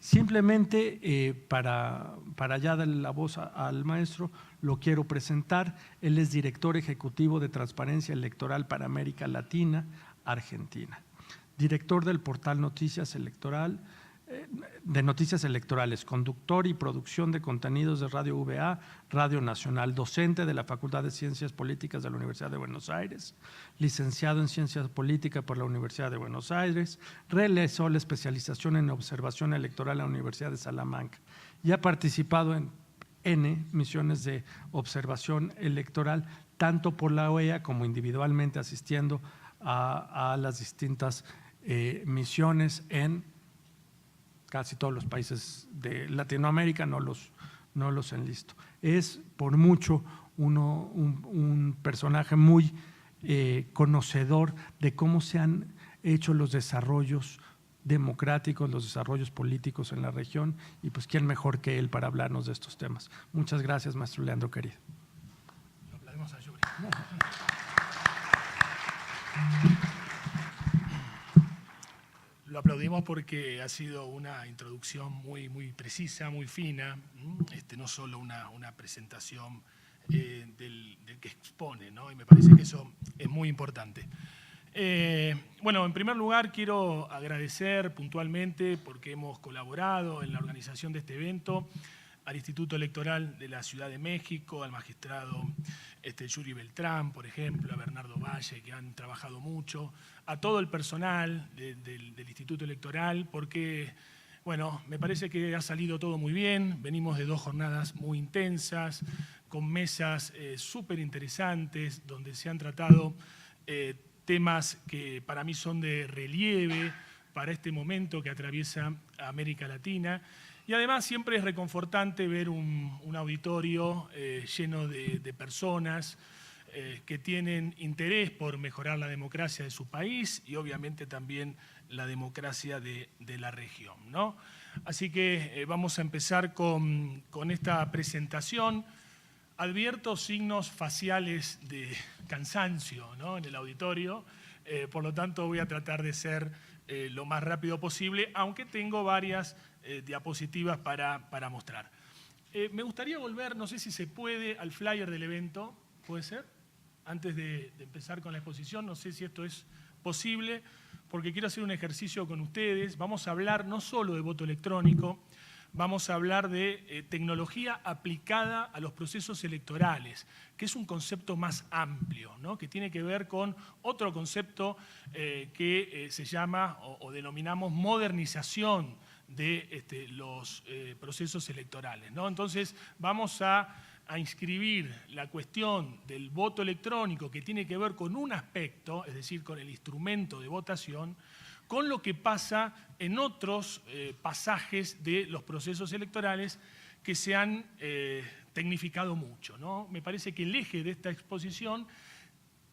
Simplemente para ya darle la voz al maestro, lo quiero presentar. Él es director ejecutivo de Transparencia Electoral para América Latina, Argentina. Director del portal Noticias Electoral, de Noticias Electorales, conductor y producción de contenidos de Radio UVA, Radio Nacional, docente de la Facultad de Ciencias Políticas de la Universidad de Buenos Aires, licenciado en Ciencias Políticas por la Universidad de Buenos Aires, realizó la especialización en observación electoral en la Universidad de Salamanca y ha participado en N misiones de observación electoral, tanto por la OEA como individualmente asistiendo a las distintas misiones en casi todos los países de Latinoamérica, no los enlisto. Es por mucho un personaje muy conocedor de cómo se han hecho los desarrollos democráticos, los desarrollos políticos en la región, y pues quién mejor que él para hablarnos de estos temas. Muchas gracias, maestro Leandro querido. Lo aplaudimos a Yuri. Lo aplaudimos porque ha sido una introducción muy precisa, muy fina, no solo una presentación del que expone, ¿no? Y me parece que eso es muy importante. Bueno, en primer lugar quiero agradecer puntualmente porque hemos colaborado en la organización de este evento al Instituto Electoral de la Ciudad de México, al magistrado Yuri Beltrán, por ejemplo, a Bernardo Valle, que han trabajado mucho, a todo el personal del Instituto Electoral, porque, bueno, me parece que ha salido todo muy bien. Venimos de 2 jornadas muy intensas, con mesas súper interesantes, donde se han tratado temas que para mí son de relieve para este momento que atraviesa América Latina. Y además siempre es reconfortante ver un auditorio lleno de personas que tienen interés por mejorar la democracia de su país y obviamente también la democracia de la región, ¿no? Así que vamos a empezar con esta presentación. Advierto signos faciales de cansancio, ¿no?, en el auditorio, por lo tanto voy a tratar de ser lo más rápido posible, aunque tengo varias diapositivas para mostrar. Me gustaría volver, no sé si se puede, al flyer del evento, ¿puede ser? Antes de empezar con la exposición, no sé si esto es posible, porque quiero hacer un ejercicio con ustedes. Vamos a hablar no solo de voto electrónico, vamos a hablar de tecnología aplicada a los procesos electorales, que es un concepto más amplio, ¿no?, que tiene que ver con otro concepto que se llama o denominamos modernización de los procesos electorales, ¿no? Entonces vamos a inscribir la cuestión del voto electrónico, que tiene que ver con un aspecto, es decir, con el instrumento de votación, con lo que pasa en otros pasajes de los procesos electorales que se han tecnificado mucho, ¿no? Me parece que el eje de esta exposición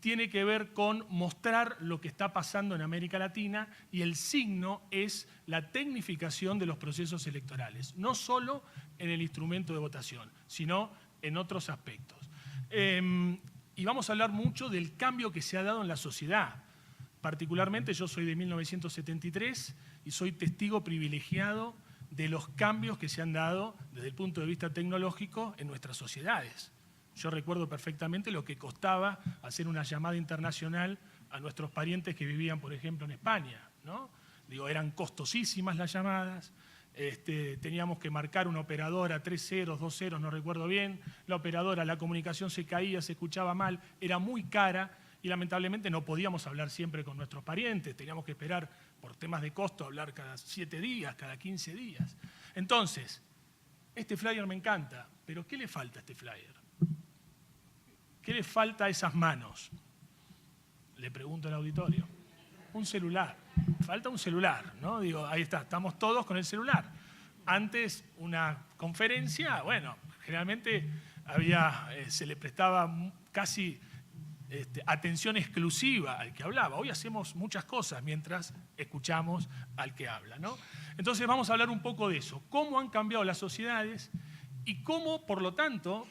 tiene que ver con mostrar lo que está pasando en América Latina, y el signo es la tecnificación de los procesos electorales, no solo en el instrumento de votación, sino en otros aspectos. Y vamos a hablar mucho del cambio que se ha dado en la sociedad. Particularmente yo soy de 1973 y soy testigo privilegiado de los cambios que se han dado desde el punto de vista tecnológico en nuestras sociedades. Yo recuerdo perfectamente lo que costaba hacer una llamada internacional a nuestros parientes que vivían, por ejemplo, en España, ¿no? Digo, eran costosísimas las llamadas, teníamos que marcar una operadora, 3 ceros, 2 ceros, no recuerdo bien, la operadora, la comunicación se caía, se escuchaba mal, era muy cara y lamentablemente no podíamos hablar siempre con nuestros parientes, teníamos que esperar por temas de costo, hablar cada 7 días, cada 15 días. Entonces, este flyer me encanta, pero ¿qué le falta a este flyer? ¿Qué le falta a esas manos? Le pregunto al auditorio. Un celular. Falta un celular, ¿no? Digo, ahí está, estamos todos con el celular. Antes, una conferencia, bueno, generalmente se le prestaba casi atención exclusiva al que hablaba. Hoy hacemos muchas cosas mientras escuchamos al que habla, ¿no? Entonces vamos a hablar un poco de eso. Cómo han cambiado las sociedades y cómo, por lo tanto,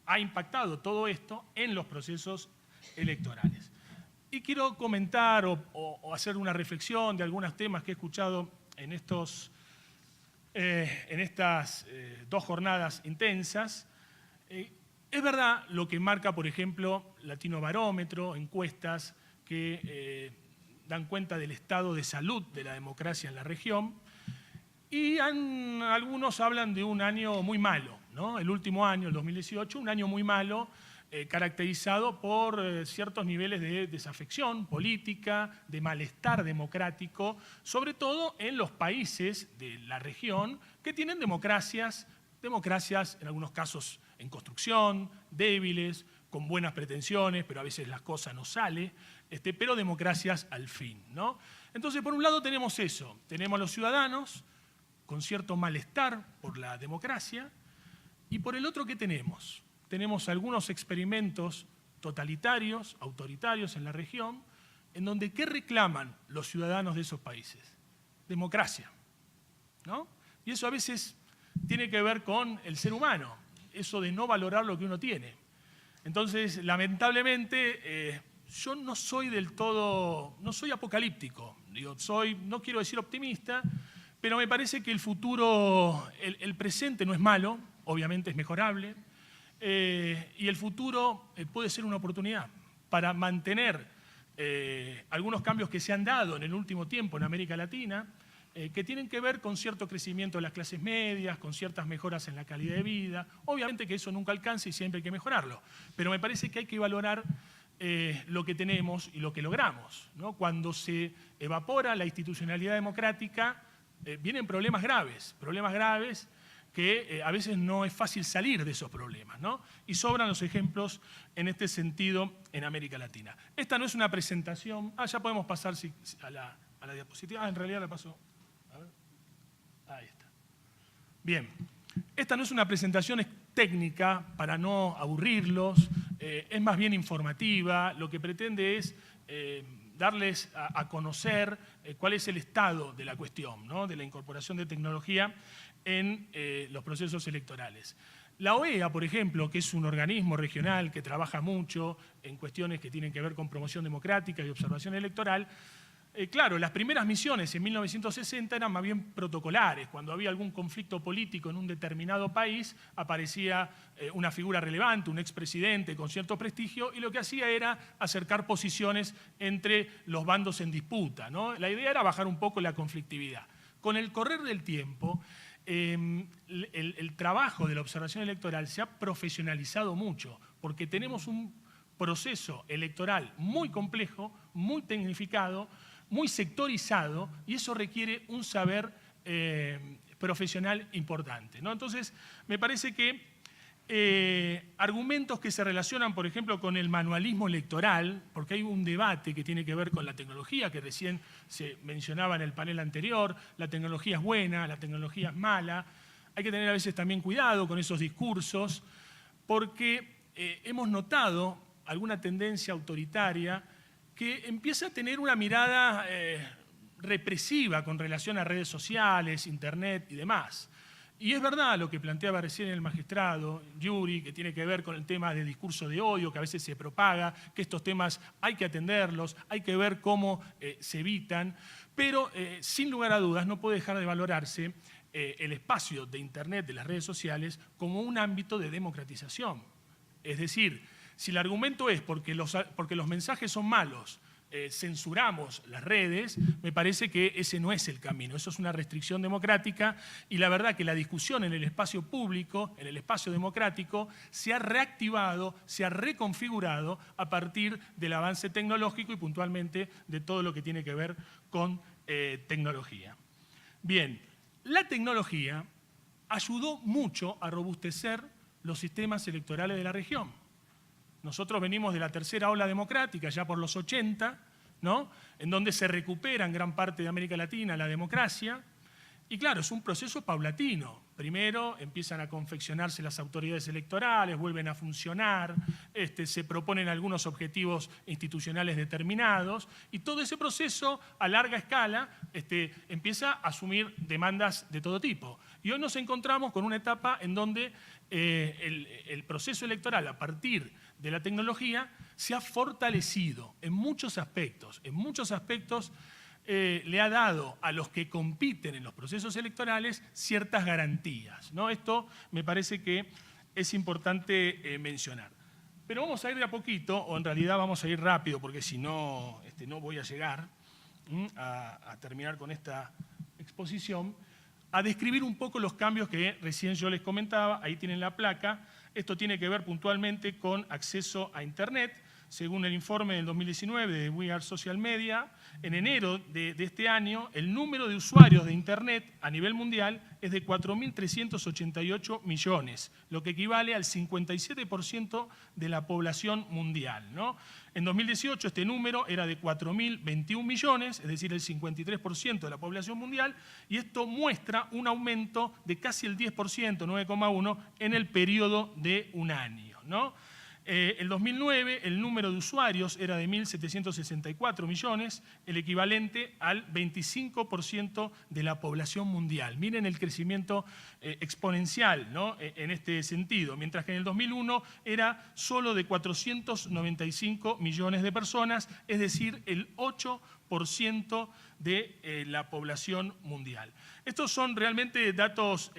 ha impactado todo esto en los procesos electorales. Y quiero comentar o hacer una reflexión de algunos temas que he escuchado en estos en estas 2 jornadas intensas. Es verdad lo que marca, por ejemplo, Latino Barómetro, encuestas que dan cuenta del estado de salud de la democracia en la región, y algunos hablan de un año muy malo, ¿no? El último año, el 2018, un año muy malo, caracterizado por ciertos niveles de desafección política, de malestar democrático, sobre todo en los países de la región que tienen democracias en algunos casos en construcción, débiles, con buenas pretensiones, pero a veces las cosas no salen, pero democracias al fin, ¿no? Entonces, por un lado tenemos eso, tenemos a los ciudadanos con cierto malestar por la democracia, y por el otro, ¿qué tenemos? Tenemos algunos experimentos totalitarios, autoritarios en la región, en donde ¿qué reclaman los ciudadanos de esos países? Democracia, ¿no? Y eso a veces tiene que ver con el ser humano, eso de no valorar lo que uno tiene. Entonces, lamentablemente, yo no soy del todo, no soy apocalíptico, no quiero decir optimista, pero me parece que el futuro, el presente no es malo, obviamente es mejorable, y el futuro puede ser una oportunidad para mantener algunos cambios que se han dado en el último tiempo en América Latina, que tienen que ver con cierto crecimiento de las clases medias, con ciertas mejoras en la calidad de vida. Obviamente que eso nunca alcanza y siempre hay que mejorarlo, pero me parece que hay que valorar lo que tenemos y lo que logramos, ¿no? Cuando se evapora la institucionalidad democrática, vienen problemas graves que a veces no es fácil salir de esos problemas, ¿no? Y sobran los ejemplos en este sentido en América Latina. Esta no es una presentación. Ya podemos pasar a la diapositiva. En realidad la paso. A ver. Ahí está. Bien. Esta no es una presentación técnica para no aburrirlos, es más bien informativa. Lo que pretende es darles a conocer cuál es el estado de la cuestión, ¿no? De la incorporación de tecnología en los procesos electorales. La OEA, por ejemplo, que es un organismo regional que trabaja mucho en cuestiones que tienen que ver con promoción democrática y observación electoral, claro, las primeras misiones en 1960 eran más bien protocolares. Cuando había algún conflicto político en un determinado país, aparecía una figura relevante, un expresidente con cierto prestigio, y lo que hacía era acercar posiciones entre los bandos en disputa, ¿no? La idea era bajar un poco la conflictividad. Con el correr del tiempo, el trabajo de la observación electoral se ha profesionalizado mucho, porque tenemos un proceso electoral muy complejo, muy tecnificado, muy sectorizado, y eso requiere un saber profesional importante, ¿no? Entonces, me parece que argumentos que se relacionan, por ejemplo, con el manualismo electoral, porque hay un debate que tiene que ver con la tecnología, que recién se mencionaba en el panel anterior, la tecnología es buena, la tecnología es mala, hay que tener a veces también cuidado con esos discursos, porque hemos notado alguna tendencia autoritaria que empieza a tener una mirada represiva con relación a redes sociales, internet y demás. Y es verdad lo que planteaba recién el magistrado Yuri, que tiene que ver con el tema de discurso de odio que a veces se propaga, que estos temas hay que atenderlos, hay que ver cómo se evitan, pero sin lugar a dudas no puede dejar de valorarse el espacio de internet, de las redes sociales, como un ámbito de democratización. Es decir, si el argumento es porque los mensajes son malos, censuramos las redes, me parece que ese no es el camino, eso es una restricción democrática, y la verdad que la discusión en el espacio público, en el espacio democrático, se ha reactivado, se ha reconfigurado a partir del avance tecnológico y puntualmente de todo lo que tiene que ver con tecnología. Bien, la tecnología ayudó mucho a robustecer los sistemas electorales de la región. Nosotros venimos de la tercera ola democrática, ya por los 80, ¿no? En donde se recupera en gran parte de América Latina la democracia. Y claro, es un proceso paulatino. Primero empiezan a confeccionarse las autoridades electorales, vuelven a funcionar, se proponen algunos objetivos institucionales determinados, y todo ese proceso a larga escala empieza a asumir demandas de todo tipo. Y hoy nos encontramos con una etapa en donde el proceso electoral, a partir de la tecnología, se ha fortalecido en muchos aspectos. le ha dado a los que compiten en los procesos electorales ciertas garantías, ¿no? Esto me parece que es importante mencionar. Pero vamos a ir de a poquito, o en realidad vamos a ir rápido, porque si no, no voy a llegar a terminar con esta exposición, a describir un poco los cambios que recién yo les comentaba. Ahí tienen la placa. Esto tiene que ver puntualmente con acceso a Internet. Según el informe del 2019 de We Are Social Media, en enero de este año, el número de usuarios de Internet a nivel mundial es de 4.388 millones, lo que equivale al 57% de la población mundial, ¿no? En 2018 este número era de 4.021 millones, es decir, el 53% de la población mundial, y esto muestra un aumento de casi el 10%, 9,1%, en el periodo de un año, ¿no? En 2009 el número de usuarios era de 1.764 millones, el equivalente al 25% de la población mundial. Miren el crecimiento exponencial, ¿no? En este sentido, mientras que en el 2001 era solo de 495 millones de personas, es decir, el 8% de la población mundial. Estos son realmente datos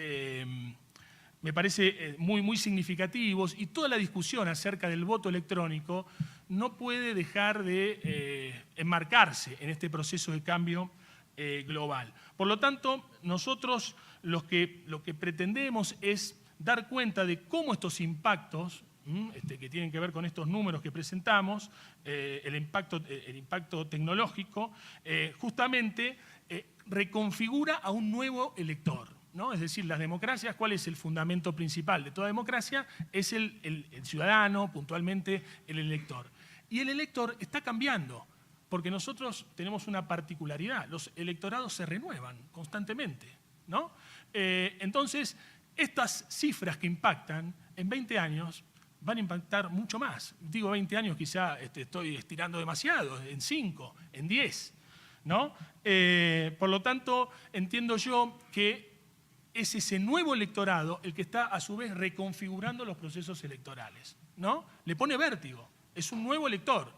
me parece muy significativos, y toda la discusión acerca del voto electrónico no puede dejar de enmarcarse en este proceso de cambio global. Por lo tanto, nosotros lo que pretendemos es dar cuenta de cómo estos impactos, que tienen que ver con estos números que presentamos, el impacto tecnológico, justamente reconfigura a un nuevo elector, ¿no? Es decir, las democracias, ¿cuál es el fundamento principal de toda democracia? Es el ciudadano, puntualmente el elector. Y el elector está cambiando, porque nosotros tenemos una particularidad: los electorados se renuevan constantemente, ¿no? Entonces, estas cifras que impactan en 20 años van a impactar mucho más. Digo 20 años, quizá estoy estirando demasiado, en 5, en 10, ¿no? Por lo tanto, entiendo yo que es ese nuevo electorado el que está a su vez reconfigurando los procesos electorales, ¿no? Le pone vértigo. Es un nuevo elector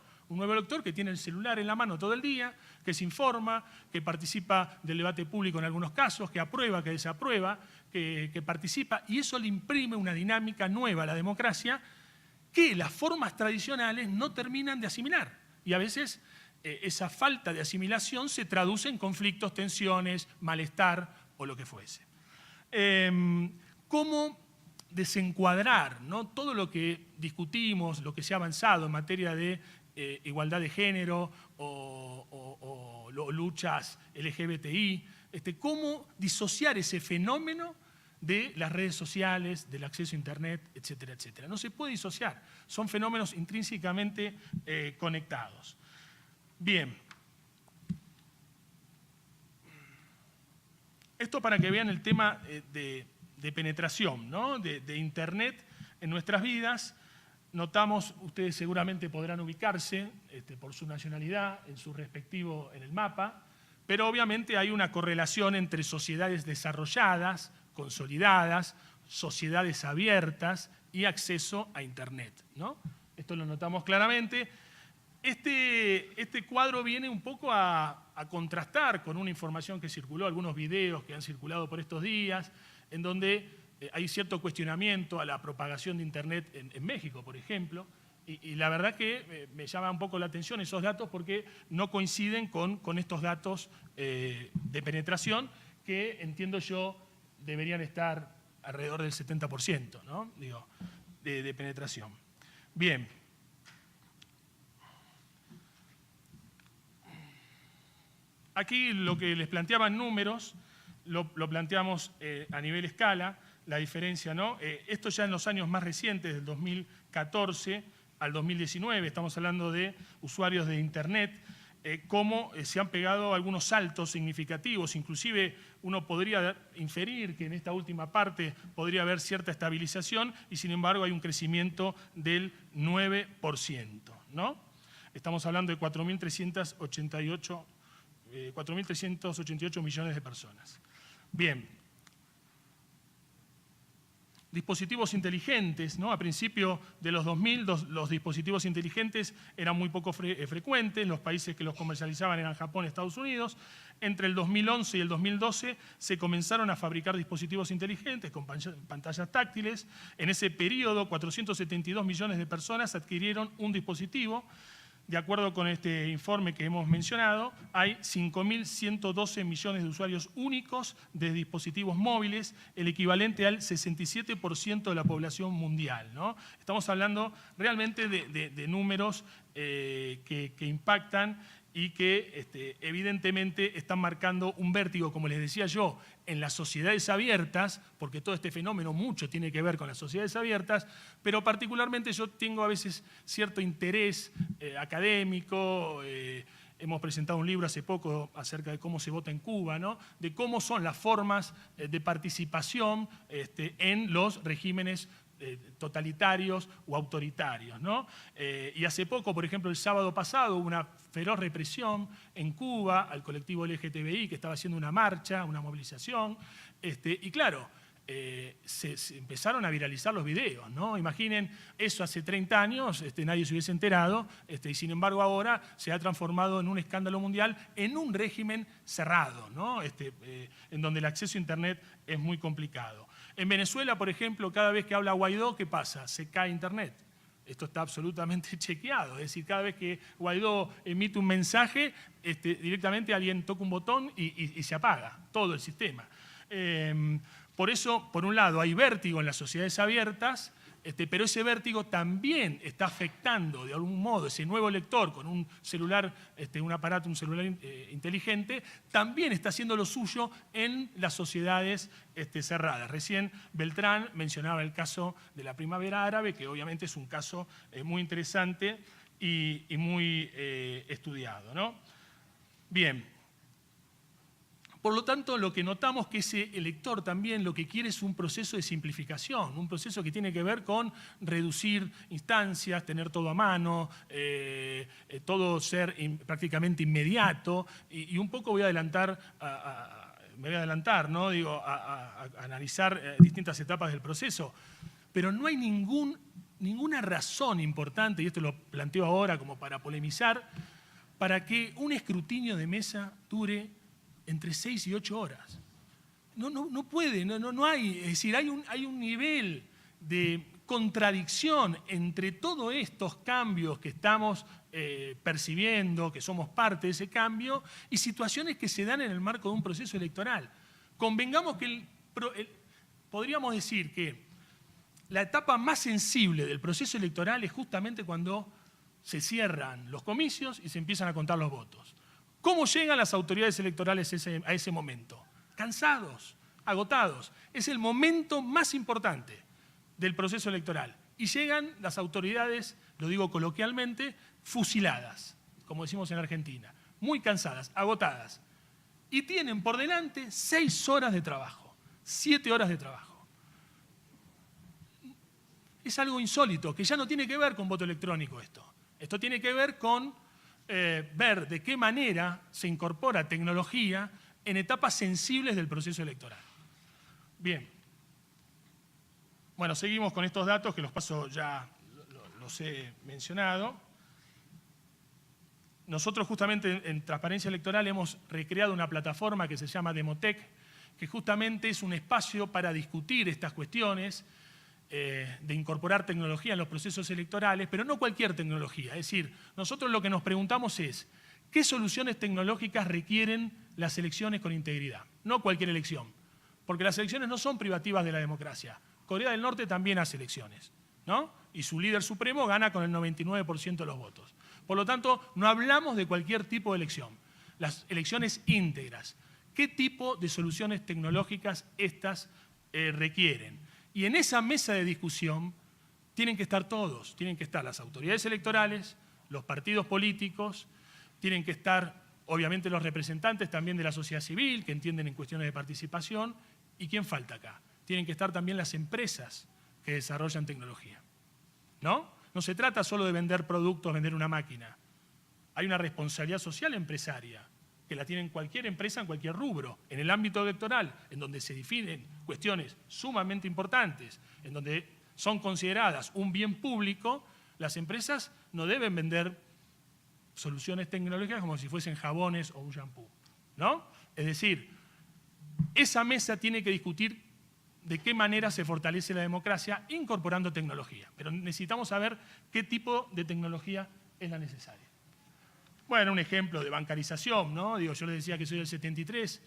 que tiene el celular en la mano todo el día, que se informa, que participa del debate público en algunos casos, que aprueba, que desaprueba, que participa, y eso le imprime una dinámica nueva a la democracia que las formas tradicionales no terminan de asimilar. Y a veces esa falta de asimilación se traduce en conflictos, tensiones, malestar o lo que fuese. ¿Cómo desencuadrar, ¿no?, todo lo que discutimos, lo que se ha avanzado en materia de igualdad de género o luchas LGBTI? ¿Cómo disociar ese fenómeno de las redes sociales, del acceso a Internet, etcétera, etcétera? No se puede disociar, son fenómenos intrínsecamente conectados. Bien. Esto para que vean el tema de penetración, ¿no?, de Internet en nuestras vidas. Notamos, ustedes seguramente podrán ubicarse por su nacionalidad en su respectivo en el mapa, pero obviamente hay una correlación entre sociedades desarrolladas, consolidadas, sociedades abiertas y acceso a Internet, ¿no? Esto lo notamos claramente. Este cuadro viene un poco a contrastar con una información que circuló, algunos videos que han circulado por estos días, en donde hay cierto cuestionamiento a la propagación de Internet en México, por ejemplo, y la verdad que me llama un poco la atención esos datos, porque no coinciden con estos datos de penetración, que entiendo yo deberían estar alrededor del 70%, ¿no?, digo, de penetración. Bien. Aquí lo que les planteaba en números, lo planteamos a nivel escala, la diferencia, ¿no? Esto ya en los años más recientes, del 2014 al 2019, estamos hablando de usuarios de Internet, cómo se han pegado algunos saltos significativos. Inclusive uno podría inferir que en esta última parte podría haber cierta estabilización, y sin embargo hay un crecimiento del 9%, ¿no? Estamos hablando de 4.388 millones de personas. Bien. dispositivos inteligentes, ¿no? A principios de los 2000 los dispositivos inteligentes eran muy poco frecuentes, los países que los comercializaban eran Japón y Estados Unidos. Entre el 2011 y el 2012 se comenzaron a fabricar dispositivos inteligentes con pantallas táctiles. En ese periodo, 472 millones de personas adquirieron un dispositivo. De acuerdo con este informe que hemos mencionado, hay 5.112 millones de usuarios únicos de dispositivos móviles, el equivalente al 67% de la población mundial, ¿no? Estamos hablando realmente de números que impactan y que evidentemente están marcando un vértigo, como les decía yo, en las sociedades abiertas, porque todo este fenómeno mucho tiene que ver con las sociedades abiertas, pero particularmente yo tengo a veces cierto interés académico. Hemos presentado un libro hace poco acerca de cómo se vota en Cuba, ¿no? De cómo son las formas de participación en los regímenes totalitarios o autoritarios, ¿no? Y hace poco, por ejemplo, el sábado pasado, hubo una feroz represión en Cuba al colectivo LGTBI que estaba haciendo una marcha, una movilización, y claro, se empezaron a viralizar los videos, ¿no? Imaginen, eso hace 30 años nadie se hubiese enterado, y sin embargo ahora se ha transformado en un escándalo mundial, en un régimen cerrado, ¿no? En donde el acceso a Internet es muy complicado. En Venezuela, por ejemplo, cada vez que habla Guaidó, ¿qué pasa? Se cae Internet. Esto está absolutamente chequeado. Es decir, cada vez que Guaidó emite un mensaje, directamente alguien toca un botón y se apaga todo el sistema. Por eso, por un lado, hay vértigo en las sociedades abiertas, pero ese vértigo también está afectando de algún modo ese nuevo lector con un celular, un celular inteligente, también está haciendo lo suyo en las sociedades cerradas. Recién Beltrán mencionaba el caso de la primavera árabe, que obviamente es un caso muy interesante y muy estudiado, ¿no? Bien. Por lo tanto, lo que notamos que ese elector también lo que quiere es un proceso de simplificación, un proceso que tiene que ver con reducir instancias, tener todo a mano, todo ser prácticamente inmediato, y un poco voy a adelantar, ¿no? Digo, a analizar distintas etapas del proceso, pero no hay ninguna razón importante, y esto lo planteo ahora como para polemizar, para que un escrutinio de mesa dure entre 6 y 8 horas. No puede, no hay. Es decir, hay un nivel de contradicción entre todos estos cambios que estamos percibiendo, que somos parte de ese cambio, y situaciones que se dan en el marco de un proceso electoral. Convengamos que podríamos decir que la etapa más sensible del proceso electoral es justamente cuando se cierran los comicios y se empiezan a contar los votos. ¿Cómo llegan las autoridades electorales a ese momento? Cansados, agotados. Es el momento más importante del proceso electoral. Y llegan las autoridades, lo digo coloquialmente, fusiladas, como decimos en Argentina. Muy cansadas, agotadas. Y tienen por delante 6 horas de trabajo, 7 horas de trabajo. Es algo insólito, que ya no tiene que ver con voto electrónico esto. Esto tiene que ver con ver de qué manera se incorpora tecnología en etapas sensibles del proceso electoral. Bien. Bueno, seguimos con estos datos que los paso ya, los he mencionado. Nosotros justamente en Transparencia Electoral hemos recreado una plataforma que se llama Demotec, que justamente es un espacio para discutir estas cuestiones, de incorporar tecnología en los procesos electorales, pero no cualquier tecnología. Es decir, nosotros lo que nos preguntamos es, ¿qué soluciones tecnológicas requieren las elecciones con integridad? No cualquier elección, porque las elecciones no son privativas de la democracia. Corea del Norte también hace elecciones, ¿no? Y su líder supremo gana con el 99% de los votos. Por lo tanto, no hablamos de cualquier tipo de elección. Las elecciones íntegras. ¿Qué tipo de soluciones tecnológicas estas requieren? Y en esa mesa de discusión tienen que estar todos, tienen que estar las autoridades electorales, los partidos políticos, tienen que estar obviamente los representantes también de la sociedad civil que entienden en cuestiones de participación, ¿y quién falta acá? Tienen que estar también las empresas que desarrollan tecnología, ¿no? No se trata solo de vender productos, vender una máquina. Hay una responsabilidad social empresaria que la tiene cualquier empresa en cualquier rubro. En el ámbito electoral, en donde se definen cuestiones sumamente importantes, en donde son consideradas un bien público, las empresas no deben vender soluciones tecnológicas como si fuesen jabones o un shampoo, ¿no? Es decir, esa mesa tiene que discutir de qué manera se fortalece la democracia incorporando tecnología. Pero necesitamos saber qué tipo de tecnología es la necesaria. Bueno, un ejemplo de bancarización, ¿no? Digo, yo les decía que soy del 73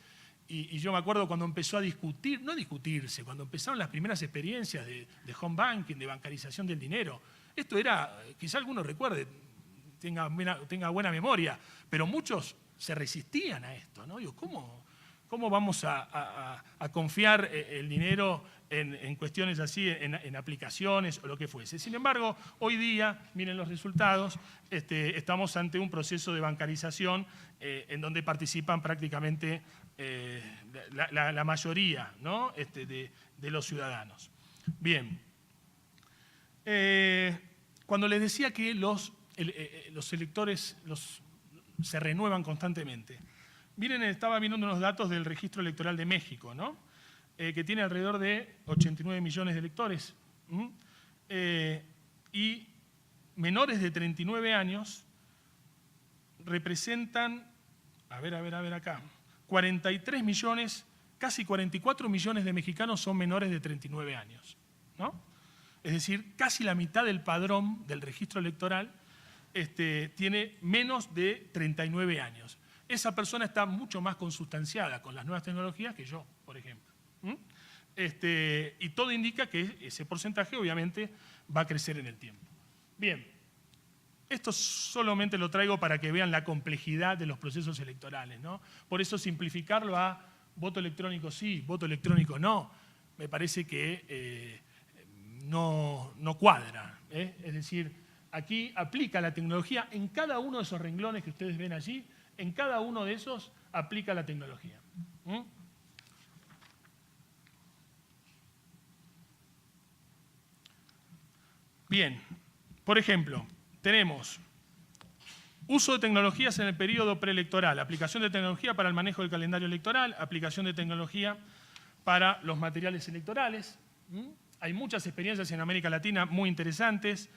y yo me acuerdo cuando empezó a discutir, no discutirse, cuando empezaron las primeras experiencias de home banking, de bancarización del dinero. Esto era, quizá alguno recuerde, tenga buena memoria, pero muchos se resistían a esto, ¿no? Digo, ¿cómo vamos a confiar el dinero en cuestiones así, en aplicaciones o lo que fuese? Sin embargo, hoy día, miren los resultados, estamos ante un proceso de bancarización en donde participan prácticamente la mayoría, ¿no? de los ciudadanos. Bien. Cuando les decía que los electores se renuevan constantemente, miren, estaba viendo unos datos del Registro Electoral de México, ¿no? Que tiene alrededor de 89 millones de electores. Y menores de 39 años representan, a ver acá, 43 millones, casi 44 millones de mexicanos son menores de 39 años, ¿no? Es decir, casi la mitad del padrón del registro electoral tiene menos de 39 años. Esa persona está mucho más consustanciada con las nuevas tecnologías que yo, por ejemplo. Y todo indica que ese porcentaje obviamente va a crecer en el tiempo. Bien, esto solamente lo traigo para que vean la complejidad de los procesos electorales, ¿no? Por eso simplificarlo a voto electrónico sí, voto electrónico no, me parece que no cuadra. Es decir, aquí aplica la tecnología en cada uno de esos renglones que ustedes ven allí, en cada uno de esos aplica la tecnología. Bien, por ejemplo, tenemos uso de tecnologías en el periodo preelectoral, aplicación de tecnología para el manejo del calendario electoral, aplicación de tecnología para los materiales electorales. Hay muchas experiencias en América Latina muy interesantes.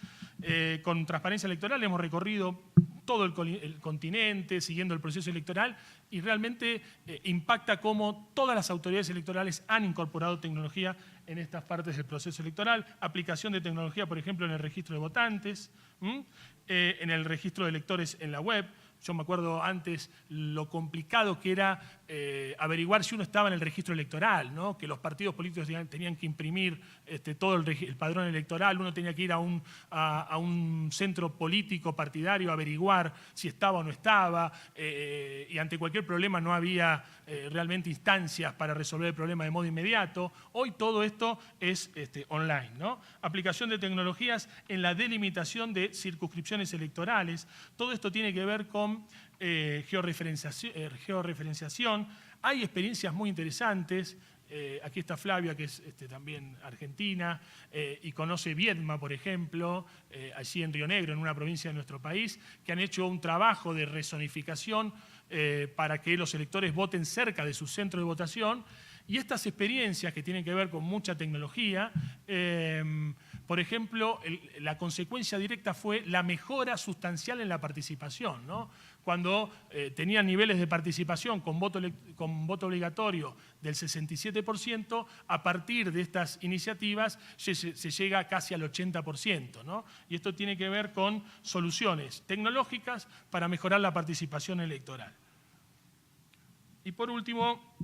Con transparencia electoral hemos recorrido todo el continente, siguiendo el proceso electoral, y realmente impacta cómo todas las autoridades electorales han incorporado tecnología en estas partes del proceso electoral. Aplicación de tecnología, por ejemplo, en el registro de votantes, en el registro de electores en la web. Yo me acuerdo antes lo complicado que era averiguar si uno estaba en el registro electoral, ¿no? Que los partidos políticos tenían que imprimir todo el padrón electoral, uno tenía que ir a un centro político partidario a averiguar si estaba o no estaba, y ante cualquier problema no había realmente instancias para resolver el problema de modo inmediato. Hoy todo esto es online, ¿no? Aplicación de tecnologías en la delimitación de circunscripciones electorales. Todo esto tiene que ver con georreferenciación. Hay experiencias muy interesantes. Aquí está Flavia, que es también argentina, y conoce Viedma, por ejemplo, allí en Río Negro, en una provincia de nuestro país, que han hecho un trabajo de rezonificación para que los electores voten cerca de su centro de votación. Y estas experiencias que tienen que ver con mucha tecnología, por ejemplo, la consecuencia directa fue la mejora sustancial en la participación, ¿no? Cuando tenían niveles de participación con voto obligatorio del 67%, a partir de estas iniciativas se llega casi al 80%, ¿no? Y esto tiene que ver con soluciones tecnológicas para mejorar la participación electoral. Y por último,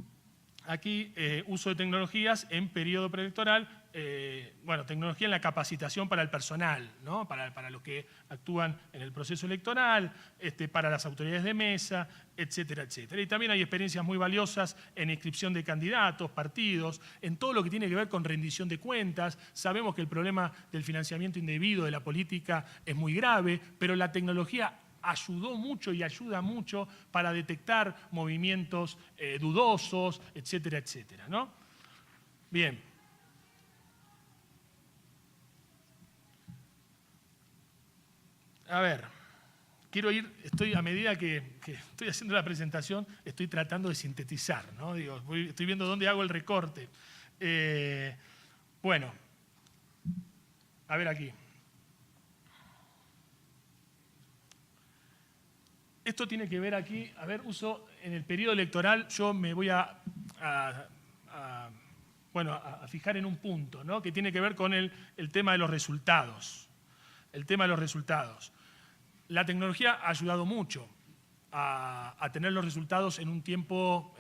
aquí, uso de tecnologías en periodo preelectoral, bueno, tecnología en la capacitación para el personal, ¿no? Para los que actúan en el proceso electoral, para las autoridades de mesa, etcétera, etcétera. Y también hay experiencias muy valiosas en inscripción de candidatos, partidos, en todo lo que tiene que ver con rendición de cuentas. Sabemos que el problema del financiamiento indebido de la política es muy grave, pero la tecnología ayudó mucho y ayuda mucho para detectar movimientos dudosos, etcétera, etcétera, ¿no? Bien. A ver, quiero ir, a medida que estoy haciendo la presentación, estoy tratando de sintetizar, ¿no? Digo, estoy viendo dónde hago el recorte. Bueno, a ver aquí. Esto tiene que ver aquí, a ver, uso en el periodo electoral, yo me voy a fijar en un punto, ¿no? Que tiene que ver con el tema de los resultados. El tema de los resultados. La tecnología ha ayudado mucho a tener los resultados en un tiempo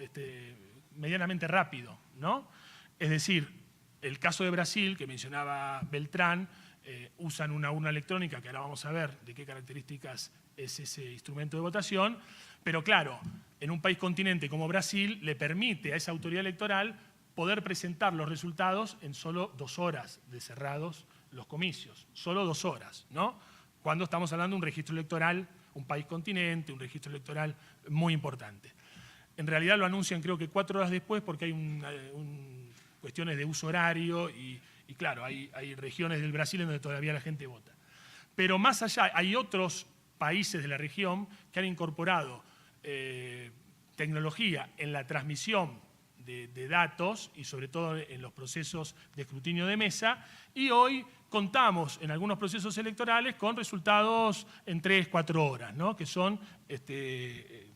medianamente rápido, ¿no? Es decir, el caso de Brasil, que mencionaba Beltrán, usan una urna electrónica, que ahora vamos a ver de qué características es ese instrumento de votación, pero claro, en un país continente como Brasil le permite a esa autoridad electoral poder presentar los resultados en solo 2 horas de cerrados los comicios, solo 2 horas, ¿no? Cuando estamos hablando de un registro electoral, un país continente, un registro electoral muy importante. En realidad lo anuncian creo que 4 horas después porque hay cuestiones de uso horario y claro, hay regiones del Brasil en donde todavía la gente vota. Pero más allá, hay otros países de la región que han incorporado tecnología en la transmisión de datos y sobre todo en los procesos de escrutinio de mesa, y hoy contamos en algunos procesos electorales con resultados en 3-4 horas, ¿no? Que son,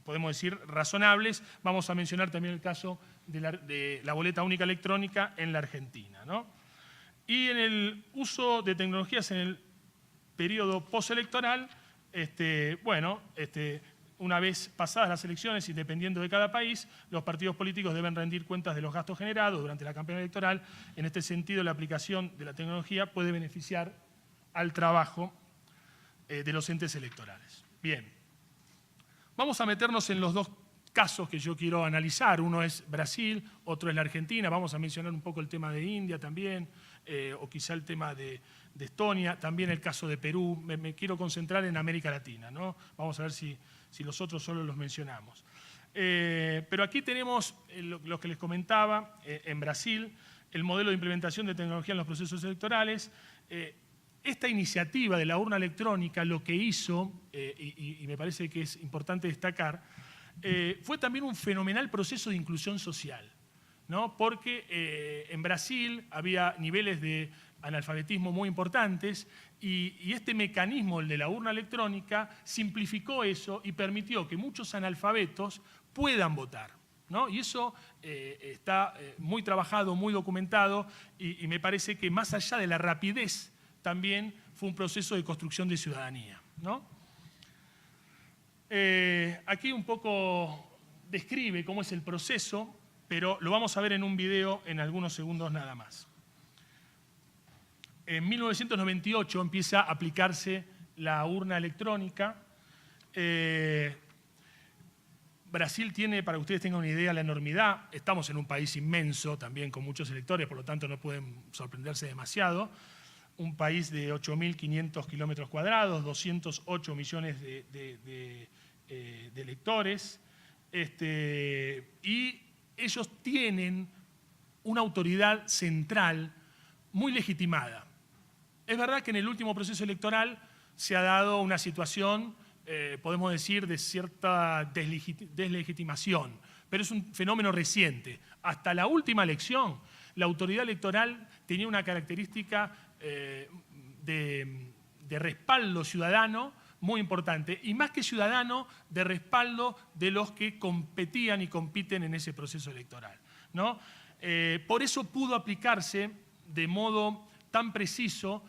podemos decir, razonables. Vamos a mencionar también el caso de la boleta única electrónica en la Argentina, ¿no? Y en el uso de tecnologías en el periodo postelectoral, una vez pasadas las elecciones y dependiendo de cada país, los partidos políticos deben rendir cuentas de los gastos generados durante la campaña electoral. En este sentido, la aplicación de la tecnología puede beneficiar al trabajo de los entes electorales. Bien, vamos a meternos en los 2 casos que yo quiero analizar. Uno es Brasil, otro es la Argentina. Vamos a mencionar un poco el tema de India también, o quizá el tema de Estonia, también el caso de Perú. Me quiero concentrar en América Latina, ¿no? Vamos a ver si los otros solo los mencionamos. Pero aquí tenemos lo que les comentaba, en Brasil, el modelo de implementación de tecnología en los procesos electorales. Esta iniciativa de la urna electrónica lo que hizo, y me parece que es importante destacar, fue también un fenomenal proceso de inclusión social, ¿no? Porque en Brasil había niveles de analfabetismo muy importantes y este mecanismo, el de la urna electrónica, simplificó eso y permitió que muchos analfabetos puedan votar, ¿no? Y eso está muy trabajado, muy documentado y me parece que más allá de la rapidez también fue un proceso de construcción de ciudadanía, ¿no? Aquí un poco describe cómo es el proceso, pero lo vamos a ver en un video en algunos segundos nada más. En 1998 empieza a aplicarse la urna electrónica. Brasil tiene, para que ustedes tengan una idea, la enormidad. Estamos en un país inmenso también con muchos electores, por lo tanto no pueden sorprenderse demasiado. Un país de 8.500 kilómetros cuadrados, 208 millones de electores. Y ellos tienen una autoridad central muy legitimada. Es verdad que en el último proceso electoral se ha dado una situación, podemos decir, de cierta deslegitimación, pero es un fenómeno reciente. Hasta la última elección, la autoridad electoral tenía una característica de respaldo ciudadano muy importante, y más que ciudadano, de respaldo de los que competían y compiten en ese proceso electoral, ¿no? Por eso pudo aplicarse de modo tan preciso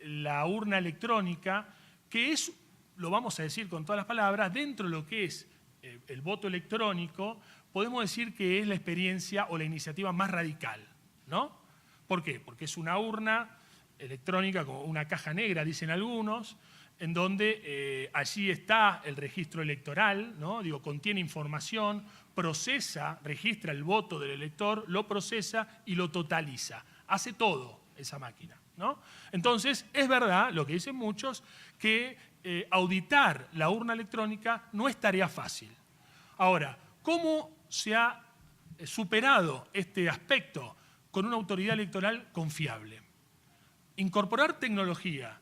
la urna electrónica, que es, lo vamos a decir con todas las palabras, dentro de lo que es el voto electrónico, podemos decir que es la experiencia o la iniciativa más radical, ¿no? ¿Por qué? Porque es una urna electrónica, como una caja negra, dicen algunos, en donde allí está el registro electoral, ¿no? Digo, contiene información, procesa, registra el voto del elector, lo procesa y lo totaliza. Hace todo esa máquina, ¿no? Entonces, es verdad, lo que dicen muchos, que auditar la urna electrónica no es tarea fácil. Ahora, ¿cómo se ha superado este aspecto? Con una autoridad electoral confiable. Incorporar tecnología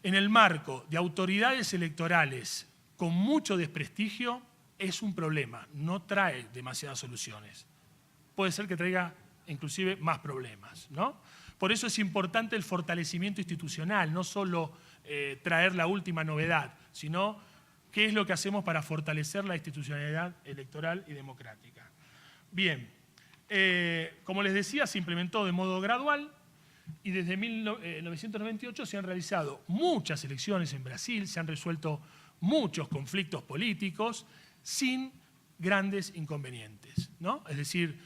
en el marco de autoridades electorales con mucho desprestigio, es un problema, no trae demasiadas soluciones. Puede ser que traiga inclusive más problemas, ¿no? Por eso es importante el fortalecimiento institucional, no solo traer la última novedad, sino qué es lo que hacemos para fortalecer la institucionalidad electoral y democrática. Bien, como les decía, se implementó de modo gradual y desde 1998 se han realizado muchas elecciones en Brasil, se han resuelto muchos conflictos políticos sin grandes inconvenientes, ¿no? Es decir,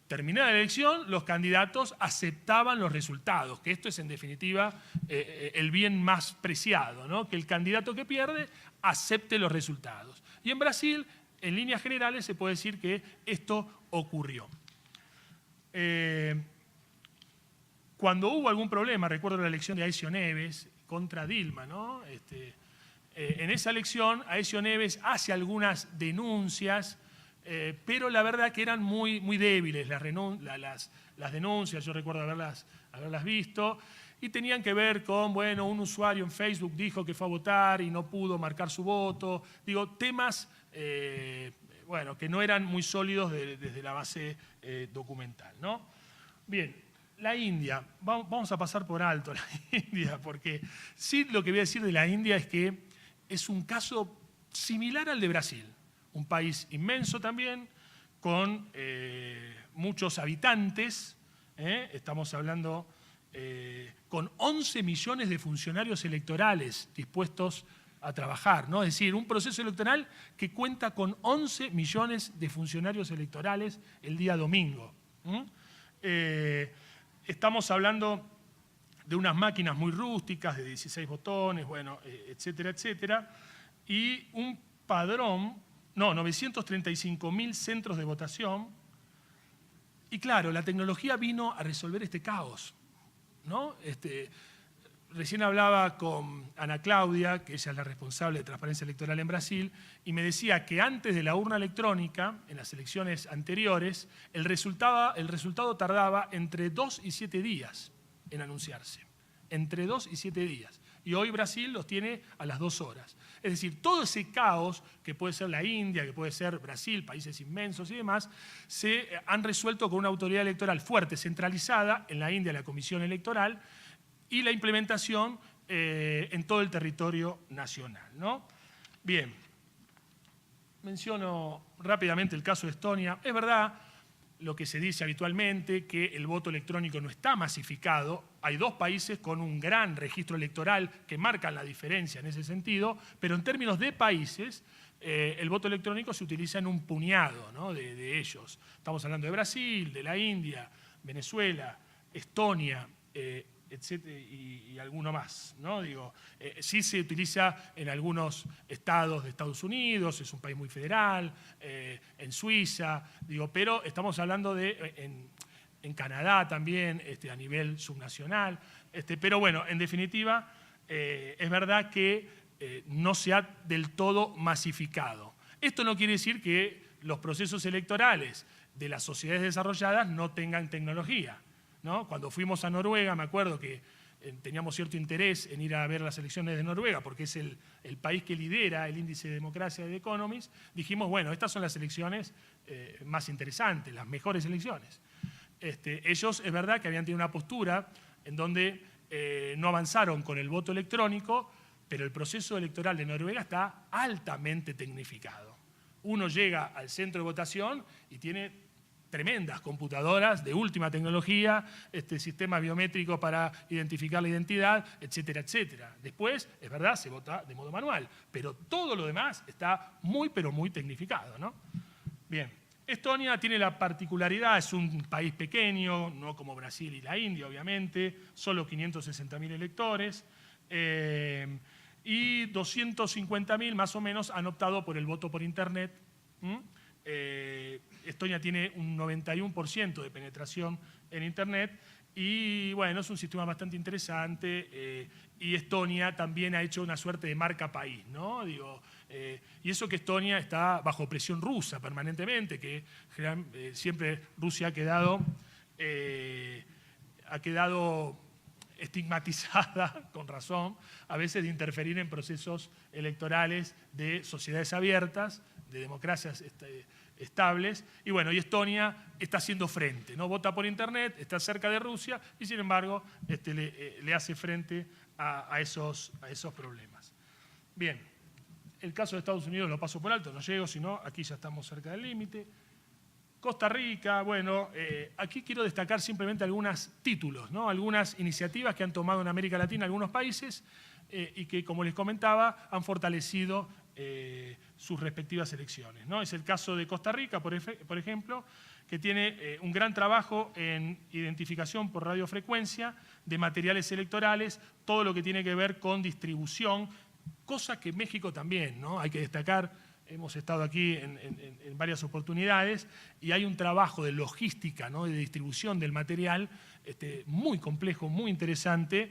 terminada la elección, los candidatos aceptaban los resultados, que esto es en definitiva el bien más preciado, ¿no? Que el candidato que pierde acepte los resultados. Y en Brasil, en líneas generales, se puede decir que esto ocurrió. Cuando hubo algún problema, recuerdo la elección de Aécio Neves contra Dilma, ¿no? En esa elección, Aécio Neves hace algunas denuncias, pero la verdad que eran muy débiles las denuncias, yo recuerdo haberlas visto, y tenían que ver con, bueno, un usuario en Facebook dijo que fue a votar y no pudo marcar su voto, digo, temas, bueno, que no eran muy sólidos desde la base documental, ¿no? Bien, la India, vamos a pasar por alto la India, porque sí lo que voy a decir de la India es que es un caso similar al de Brasil. Un país inmenso también, con muchos habitantes, estamos hablando con 11 millones de funcionarios electorales dispuestos a trabajar, ¿no? Es decir, un proceso electoral que cuenta con 11 millones de funcionarios electorales el día domingo. Estamos hablando de unas máquinas muy rústicas, de 16 botones, bueno, etcétera, etcétera, y un padrón, 935.000 centros de votación. Y claro, la tecnología vino a resolver este caos, ¿no? Recién hablaba con Ana Claudia, que ella es la responsable de transparencia electoral en Brasil, y me decía que antes de la urna electrónica, en las elecciones anteriores, el resultado tardaba entre 2 y 7 días en anunciarse. Entre 2 y 7 días. Y hoy Brasil los tiene a las 2 horas. Es decir, todo ese caos, que puede ser la India, que puede ser Brasil, países inmensos y demás, se han resuelto con una autoridad electoral fuerte, centralizada, en la India la Comisión Electoral, y la implementación en todo el territorio nacional, ¿no? Bien, menciono rápidamente el caso de Estonia. Es verdad lo que se dice habitualmente, que el voto electrónico no está masificado. Hay 2 países con un gran registro electoral que marcan la diferencia en ese sentido, pero en términos de países, el voto electrónico se utiliza en un puñado, ¿no? de ellos. Estamos hablando de Brasil, de la India, Venezuela, Estonia, etcétera, y alguno más, ¿no? Digo, sí se utiliza en algunos estados de Estados Unidos, es un país muy federal, en Suiza, digo, pero estamos hablando de en Canadá también, a nivel subnacional, pero bueno, en definitiva, es verdad que no se ha del todo masificado. Esto no quiere decir que los procesos electorales de las sociedades desarrolladas no tengan tecnología, ¿no? Cuando fuimos a Noruega, me acuerdo que teníamos cierto interés en ir a ver las elecciones de Noruega, porque es el país que lidera el índice de democracia de The Economist, dijimos, bueno, estas son las elecciones más interesantes, las mejores elecciones. Ellos, es verdad que habían tenido una postura en donde no avanzaron con el voto electrónico, pero el proceso electoral de Noruega está altamente tecnificado. Uno llega al centro de votación y tiene tremendas computadoras de última tecnología, sistemas biométricos para identificar la identidad, etcétera, etcétera. Después, es verdad, se vota de modo manual, pero todo lo demás está muy, pero muy tecnificado, ¿no? Bien, Estonia tiene la particularidad, es un país pequeño, no como Brasil y la India, obviamente, solo 560.000 electores, y 250.000 más o menos han optado por el voto por Internet. Estonia tiene un 91% de penetración en Internet y bueno, es un sistema bastante interesante y Estonia también ha hecho una suerte de marca país, ¿no? Digo, y eso que Estonia está bajo presión rusa permanentemente, que siempre Rusia ha quedado estigmatizada, con razón, a veces de interferir en procesos electorales de sociedades abiertas, de democracias estables. Y bueno, y Estonia está haciendo frente, ¿no? Vota por internet, está cerca de Rusia y sin embargo le hace frente a esos problemas. Bien, el caso de Estados Unidos lo paso por alto, no llego, sino aquí ya estamos cerca del límite. Costa Rica, bueno, aquí quiero destacar simplemente algunos títulos, ¿no? Algunas iniciativas que han tomado en América Latina algunos países y que, como les comentaba, han fortalecido sus respectivas elecciones, ¿no? Es el caso de Costa Rica, por ejemplo, que tiene un gran trabajo en identificación por radiofrecuencia de materiales electorales, todo lo que tiene que ver con distribución, cosa que México también, ¿no? Hay que destacar. Hemos estado aquí en varias oportunidades y hay un trabajo de logística, ¿no? De distribución del material muy complejo, muy interesante.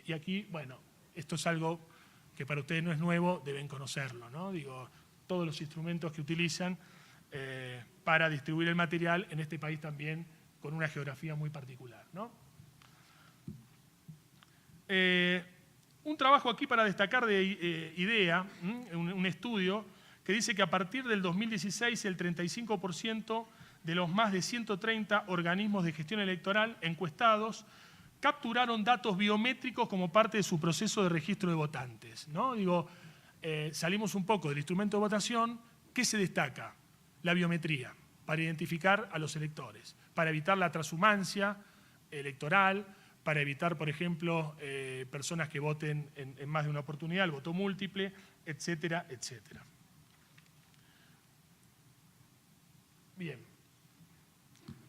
Y aquí, bueno, esto es algo que para ustedes no es nuevo, deben conocerlo, ¿no? Digo, todos los instrumentos que utilizan para distribuir el material en este país también con una geografía muy particular, ¿no? Un trabajo aquí para destacar de IDEA, un estudio que dice que a partir del 2016 el 35% de los más de 130 organismos de gestión electoral encuestados capturaron datos biométricos como parte de su proceso de registro de votantes, ¿no? Digo, salimos un poco del instrumento de votación. ¿Qué se destaca? La biometría, para identificar a los electores, para evitar la transhumancia electoral, para evitar, por ejemplo, personas que voten en más de una oportunidad, el voto múltiple, etcétera, etcétera. Bien.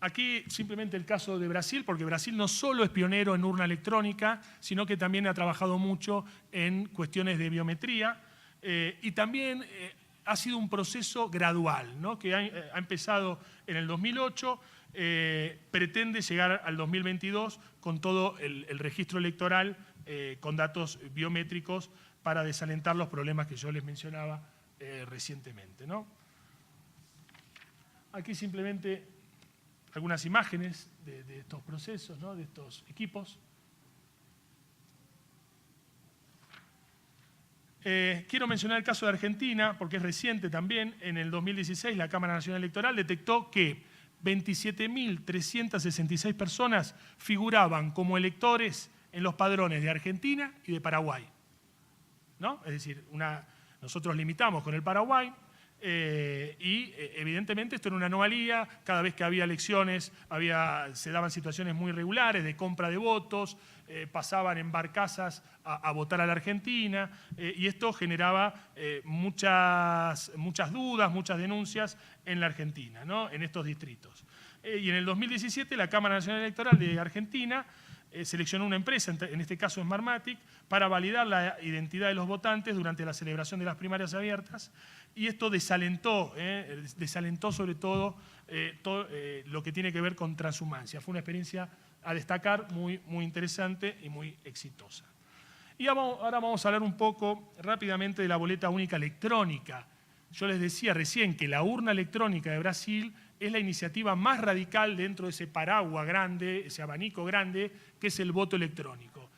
Aquí simplemente el caso de Brasil, porque Brasil no solo es pionero en urna electrónica, sino que también ha trabajado mucho en cuestiones de biometría y también ha sido un proceso gradual, ¿no? Que ha empezado en el 2008, pretende llegar al 2022 con todo el registro electoral con datos biométricos para desalentar los problemas que yo les mencionaba recientemente, ¿no? Aquí simplemente algunas imágenes de estos procesos, ¿no? De estos equipos. Quiero mencionar el caso de Argentina, porque es reciente también. En el 2016 la Cámara Nacional Electoral detectó que 27.366 personas figuraban como electores en los padrones de Argentina y de Paraguay, ¿no? Es decir, nosotros limitamos con el Paraguay y evidentemente esto era una anomalía. Cada vez que había elecciones se daban situaciones muy irregulares de compra de votos, pasaban en barcazas a votar a la Argentina y esto generaba muchas dudas, muchas denuncias en la Argentina, ¿no? En estos distritos. Y en el 2017 la Cámara Nacional Electoral de Argentina seleccionó una empresa, en este caso Smartmatic, para validar la identidad de los votantes durante la celebración de las primarias abiertas, y esto desalentó sobre todo, lo que tiene que ver con transhumancia. Fue una experiencia a destacar muy, muy interesante y muy exitosa. Y ahora vamos a hablar un poco rápidamente de la boleta única electrónica. Yo les decía recién que la urna electrónica de Brasil es la iniciativa más radical dentro de ese paraguas grande, ese abanico grande, que es el voto electrónico.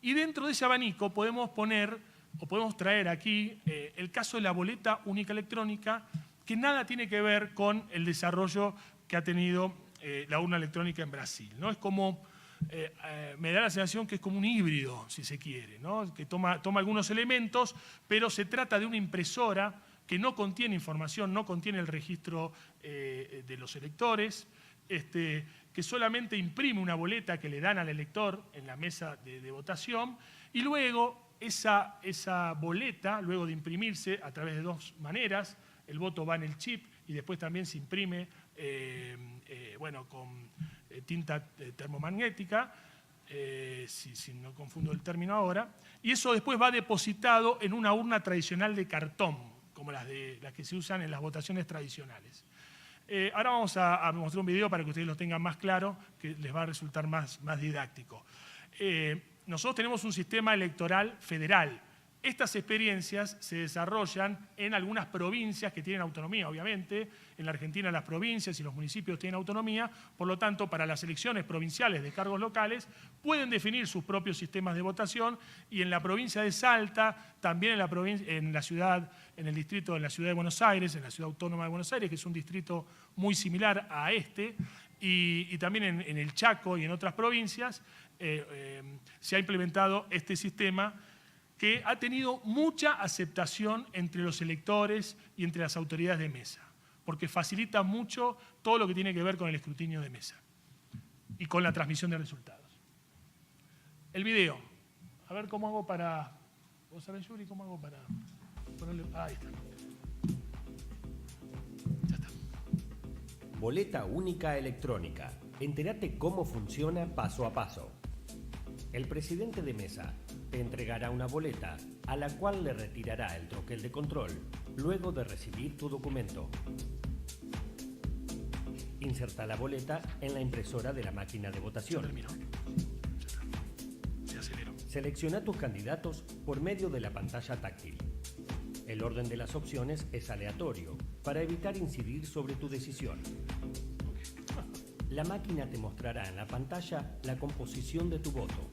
Y dentro de ese abanico podemos traer aquí el caso de la boleta única electrónica, que nada tiene que ver con el desarrollo que ha tenido la urna electrónica en Brasil, ¿no? Es como, me da la sensación que es como un híbrido, si se quiere, ¿no? Que toma algunos elementos, pero se trata de una impresora que no contiene información, no contiene el registro de los electores, que solamente imprime una boleta que le dan al elector en la mesa de votación, y luego esa boleta, luego de imprimirse a través de dos maneras, el voto va en el chip y después también se imprime con tinta termomagnética, si no confundo el término ahora, y eso después va depositado en una urna tradicional de cartón, como las que se usan en las votaciones tradicionales. Ahora vamos a mostrar un video para que ustedes lo tengan más claro, que les va a resultar más didáctico. Nosotros tenemos un sistema electoral federal Estas experiencias se desarrollan en algunas provincias que tienen autonomía, obviamente. En la Argentina las provincias y los municipios tienen autonomía, por lo tanto, para las elecciones provinciales de cargos locales pueden definir sus propios sistemas de votación, y en la provincia de Salta, también en la ciudad de Buenos Aires, en la ciudad autónoma de Buenos Aires, que es un distrito muy similar a este, y también en el Chaco y en otras provincias, se ha implementado este sistema que ha tenido mucha aceptación entre los electores y entre las autoridades de mesa, porque facilita mucho todo lo que tiene que ver con el escrutinio de mesa y con la transmisión de resultados. El video. A ver cómo hago para... ¿Vos sabés, Yuri, cómo hago para ponerle...? Ah, ahí está. Ya está. Boleta única electrónica. Entérate cómo funciona paso a paso. El presidente de mesa te entregará una boleta a la cual le retirará el troquel de control luego de recibir tu documento. Inserta la boleta en la impresora de la máquina de votación. Terminó. Se aceleró. Selecciona tus candidatos por medio de la pantalla táctil. El orden de las opciones es aleatorio para evitar incidir sobre tu decisión. La máquina te mostrará en la pantalla la composición de tu voto.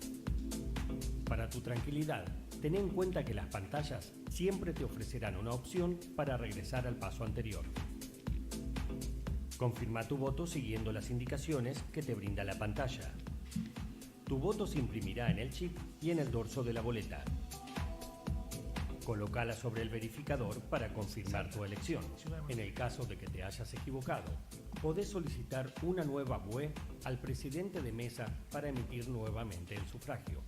Para tu tranquilidad, ten en cuenta que las pantallas siempre te ofrecerán una opción para regresar al paso anterior. Confirma tu voto siguiendo las indicaciones que te brinda la pantalla. Tu voto se imprimirá en el chip y en el dorso de la boleta. Colócala sobre el verificador para confirmar tu elección. En el caso de que te hayas equivocado, podés solicitar una nueva BUE al presidente de mesa para emitir nuevamente el sufragio.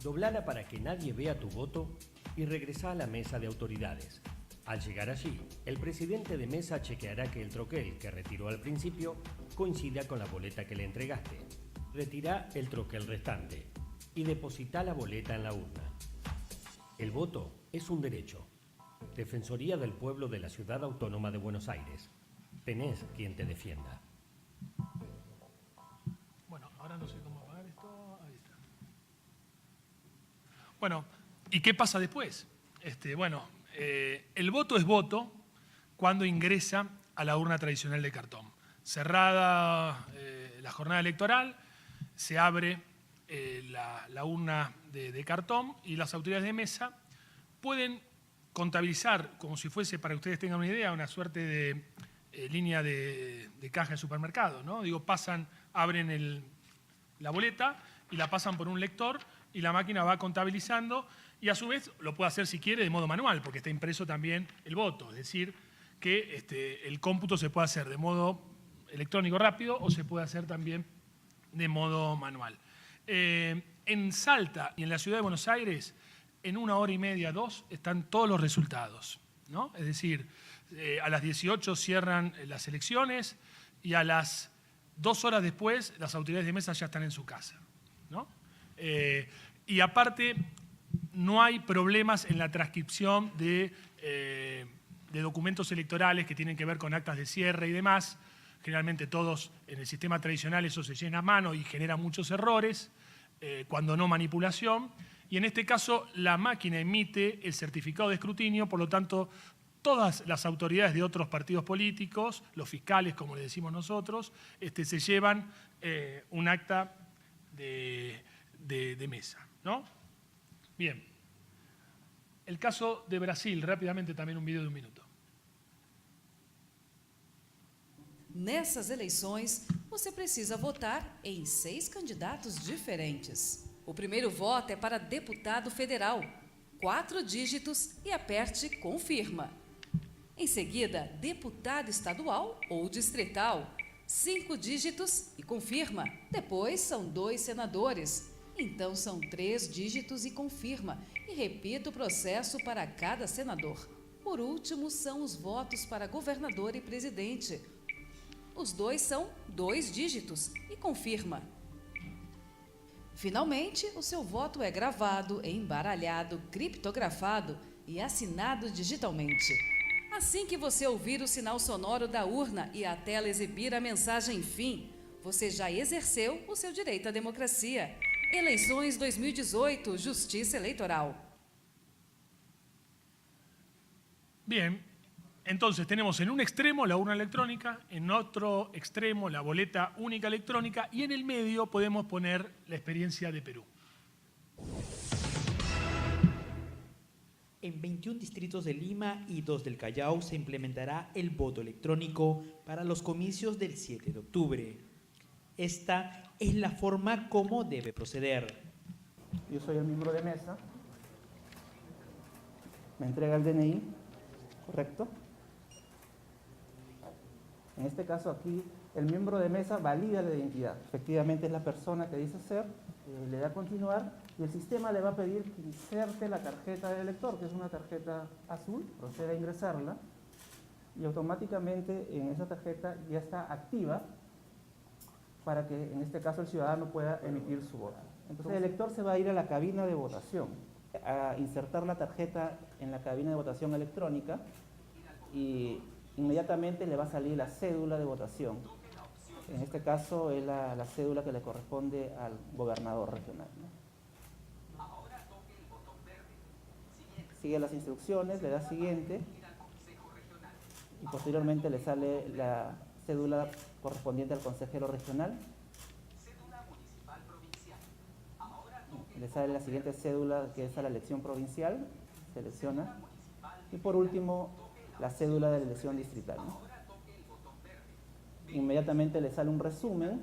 Doblala para que nadie vea tu voto y regresa a la mesa de autoridades. Al llegar allí, el presidente de mesa chequeará que el troquel que retiró al principio coincida con la boleta que le entregaste. Retira el troquel restante y deposita la boleta en la urna. El voto es un derecho. Defensoría del Pueblo de la Ciudad Autónoma de Buenos Aires. Tenés quien te defienda. Bueno, ahora no sé cómo apagar esto. Ahí está. Bueno, ¿y qué pasa después? El voto es voto cuando ingresa a la urna tradicional de cartón. Cerrada la jornada electoral, se abre la urna de cartón y las autoridades de mesa pueden contabilizar, como si fuese, para que ustedes tengan una idea, una suerte de línea de caja de supermercado, ¿no? Digo, abren la boleta y la pasan por un lector y la máquina va contabilizando, y a su vez lo puede hacer si quiere de modo manual, porque está impreso también el voto, es decir, que el cómputo se puede hacer de modo electrónico rápido o se puede hacer también de modo manual. En Salta y en la ciudad de Buenos Aires, en 1 hora y media, 2, están todos los resultados, ¿no? Es decir, a las 18 cierran las elecciones y a las 2 horas después las autoridades de mesa ya están en su casa, ¿no? Y aparte, no hay problemas en la transcripción de documentos electorales que tienen que ver con actas de cierre y demás. Generalmente todos en el sistema tradicional eso se llena a mano y genera muchos errores, cuando no manipulación. Y en este caso la máquina emite el certificado de escrutinio, por lo tanto todas las autoridades de otros partidos políticos, los fiscales como le decimos nosotros, se llevan un acta de mesa, ¿no? Bien. El caso de Brasil, rápidamente también un video de 1 minuto. Nessas eleições, você precisa votar em 6 candidatos diferentes. O primeiro voto é para deputado federal, 4 dígitos e aperte confirma. Em seguida, deputado estadual ou distrital, 5 dígitos e confirma. Depois são 2 senadores, então são 3 dígitos e confirma. E repita o processo para cada senador. Por último, são os votos para governador e presidente. Os 2 são 2 dígitos e confirma. Finalmente, o seu voto é gravado, embaralhado, criptografado e assinado digitalmente. Assim que você ouvir o sinal sonoro da urna e a tela exibir a mensagem fim, você já exerceu o seu direito à democracia. Eleições 2018, Justiça Eleitoral. Bien, entonces tenemos en un extremo la urna electrónica, en otro extremo la boleta única electrónica y en el medio podemos poner la experiencia de Perú. En 21 distritos de Lima y 2 del Callao se implementará el voto electrónico para los comicios del 7 de octubre. Esta es la forma como debe proceder. Yo soy el miembro de mesa. Me entrega el DNI, ¿correcto? En este caso aquí, el miembro de mesa valida la identidad. Efectivamente es la persona que dice ser, le da a continuar y el sistema le va a pedir que inserte la tarjeta del elector, que es una tarjeta azul, procede a ingresarla y automáticamente en esa tarjeta ya está activa para que en este caso el ciudadano pueda emitir su voto. Entonces el elector se va a ir a la cabina de votación, a insertar la tarjeta en la cabina de votación electrónica y inmediatamente le va a salir la cédula de votación. En este caso es la cédula que le corresponde al gobernador regional, ¿no? Sigue las instrucciones, le da siguiente y posteriormente le sale la cédula correspondiente al consejero regional. Le sale la siguiente cédula que es a la elección provincial, selecciona. Y por último, la cédula de la elección distrital, ¿no? Inmediatamente le sale un resumen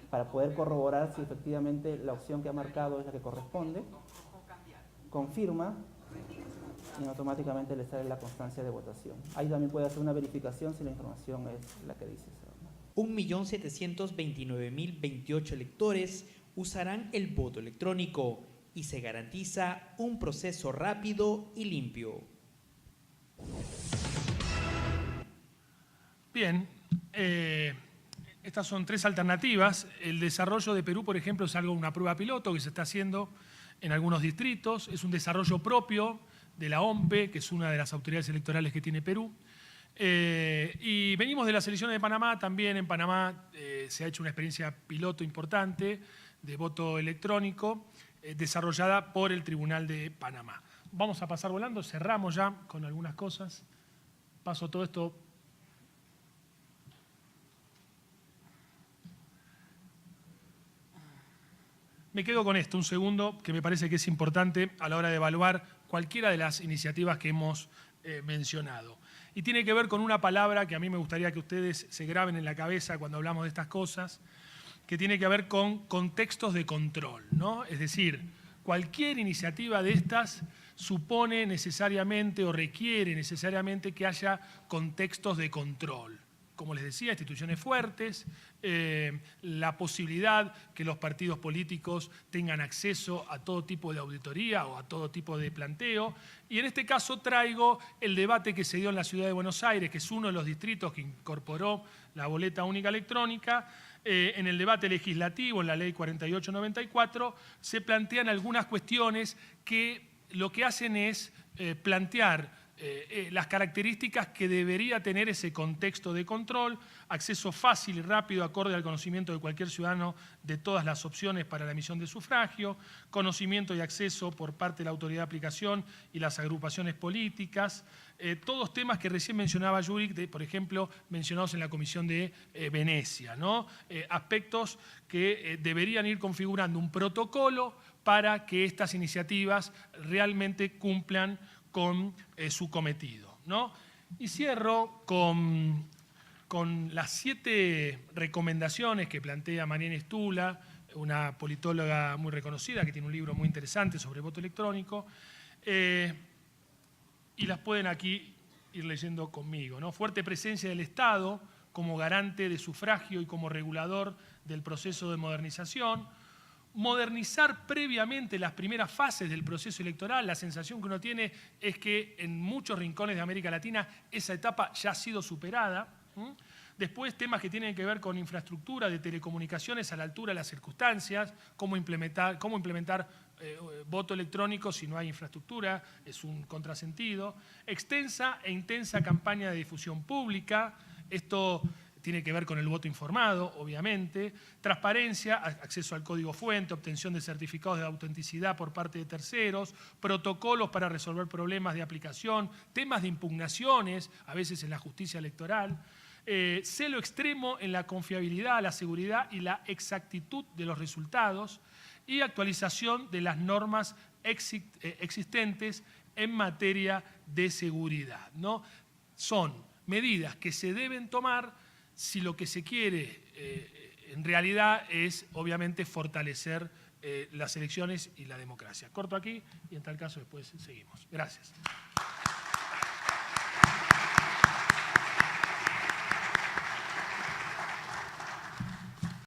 para poder corroborar si efectivamente la opción que ha marcado es la que corresponde. Confirma y automáticamente le sale la constancia de votación. Ahí también puede hacer una verificación si la información es la que dice. 1.729.028 electores usarán el voto electrónico y se garantiza un proceso rápido y limpio. Bien, estas son 3 alternativas. El desarrollo de Perú, por ejemplo, es una prueba piloto que se está haciendo en algunos distritos. Es un desarrollo propio de la OMPE, que es una de las autoridades electorales que tiene Perú. Y venimos de las elecciones de Panamá. También en Panamá se ha hecho una experiencia piloto importante de voto electrónico desarrollada por el Tribunal de Panamá. Vamos a pasar volando, cerramos ya con algunas cosas. Paso todo esto. Me quedo con esto, un segundo, que me parece que es importante a la hora de evaluar cualquiera de las iniciativas que hemos mencionado. Y tiene que ver con una palabra que a mí me gustaría que ustedes se graben en la cabeza cuando hablamos de estas cosas, que tiene que ver con contextos de control, ¿no? Es decir, cualquier iniciativa de estas supone necesariamente o requiere necesariamente que haya contextos de control. Como les decía, instituciones fuertes, la posibilidad que los partidos políticos tengan acceso a todo tipo de auditoría o a todo tipo de planteo. Y en este caso traigo el debate que se dio en la ciudad de Buenos Aires, que es uno de los distritos que incorporó la boleta única electrónica. En el debate legislativo, en la ley 4894, se plantean algunas cuestiones que lo que hacen es plantear las características que debería tener ese contexto de control, acceso fácil y rápido acorde al conocimiento de cualquier ciudadano de todas las opciones para la emisión de sufragio, conocimiento y acceso por parte de la autoridad de aplicación y las agrupaciones políticas, todos temas que recién mencionaba Yuri, por ejemplo, mencionados en la Comisión de Venecia, ¿no? Aspectos que deberían ir configurando un protocolo para que estas iniciativas realmente cumplan con su cometido, ¿no? Y cierro con las 7 recomendaciones que plantea Mariana Stula, una politóloga muy reconocida que tiene un libro muy interesante sobre voto electrónico, y las pueden aquí ir leyendo conmigo, ¿no? Fuerte presencia del Estado como garante de sufragio y como regulador del proceso de modernización. Modernizar previamente las primeras fases del proceso electoral. La sensación que uno tiene es que en muchos rincones de América Latina esa etapa ya ha sido superada. Después, temas que tienen que ver con infraestructura de telecomunicaciones a la altura de las circunstancias, cómo implementar voto electrónico si no hay infraestructura, es un contrasentido. Extensa e intensa campaña de difusión pública. Esto tiene que ver con el voto informado, obviamente, transparencia, acceso al código fuente, obtención de certificados de autenticidad por parte de terceros, protocolos para resolver problemas de aplicación, temas de impugnaciones, a veces en la justicia electoral, celo extremo en la confiabilidad, la seguridad y la exactitud de los resultados y actualización de las normas existentes en materia de seguridad, ¿no? Son medidas que se deben tomar si lo que se quiere en realidad es obviamente fortalecer las elecciones y la democracia. Corto aquí y en tal caso después seguimos. Gracias.